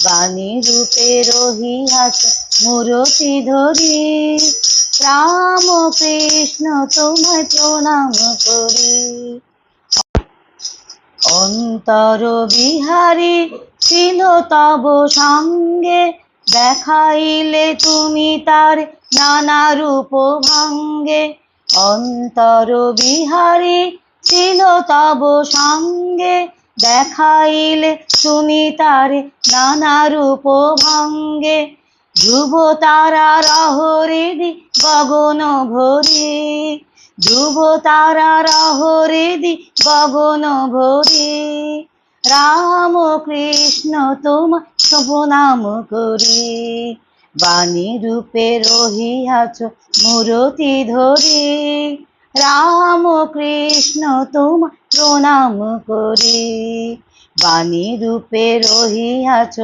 বাণী রূপে রহিয়াছ মূরতি ধরি। রাম কৃষ্ণ তোমায় প্রণাম করি। অন্তর বিহারী ছিল তব সঙ্গে, দেখাইলে তুমি তার নানা রূপ ভঙ্গে। অন্তর বিহারী ছিল তব সঙ্গে, দেখাইলে তুমি তার নানা রূপ ভঙ্গে। ধ্রুব তারার হৃদি গগন ভরি, ধ্রুব তারার হৃদি গগন ভরি। রাম কৃষ্ণ তোমায় প্রণাম করি। বাণী রূপে রহিয়াছ মূরতি ধরি। রাম কৃষ্ণ তোমায় প্রণাম করি। বাণী রূপে রহিয়াছ